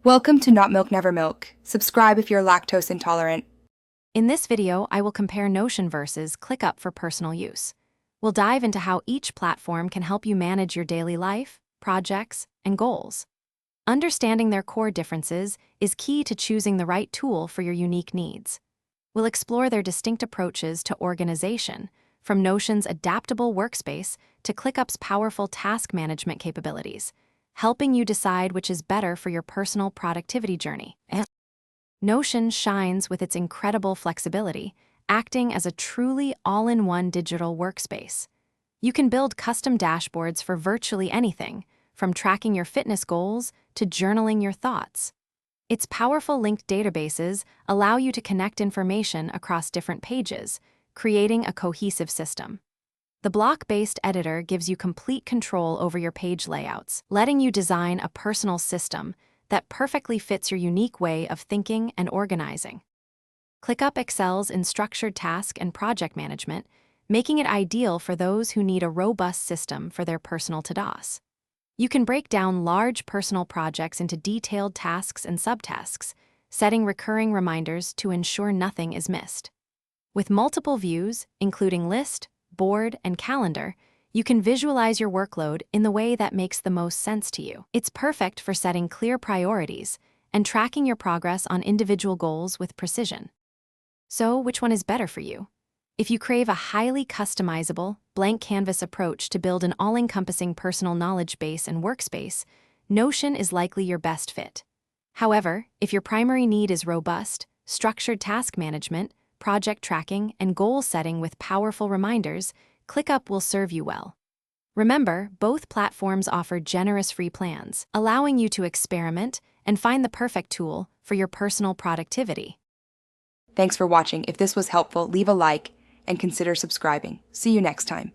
Welcome to Not Milk Never Milk. Subscribe if you're lactose intolerant. In this video, I will compare Notion versus ClickUp for personal use. We'll dive into how each platform can help you manage your daily life, projects, and goals. Understanding their core differences is key to choosing the right tool for your unique needs. We'll explore their distinct approaches to organization, from Notion's adaptable workspace to ClickUp's powerful task management capabilities, helping you decide which is better for your personal productivity journey. Notion shines with its incredible flexibility, acting as a truly all-in-one digital workspace. You can build custom dashboards for virtually anything, from tracking your fitness goals to journaling your thoughts. Its powerful linked databases allow you to connect information across different pages, creating a cohesive system. The block-based editor gives you complete control over your page layouts, letting you design a personal system that perfectly fits your unique way of thinking and organizing. ClickUp excels in structured task and project management, making it ideal for those who need a robust system for their personal to-dos. You can break down large personal projects into detailed tasks and subtasks, setting recurring reminders to ensure nothing is missed. With multiple views, including list, board, and calendar, you can visualize your workload in the way that makes the most sense to you. It's perfect for setting clear priorities and tracking your progress on individual goals with precision. So, which one is better for you? If you crave a highly customizable, blank canvas approach to build an all-encompassing personal knowledge base and workspace, Notion is likely your best fit. However, if your primary need is robust, structured task management, project tracking, and goal setting with powerful reminders, ClickUp will serve you well. Remember, both platforms offer generous free plans, allowing you to experiment and find the perfect tool for your personal productivity. Thanks for watching. If this was helpful, leave a like and consider subscribing. See you next time.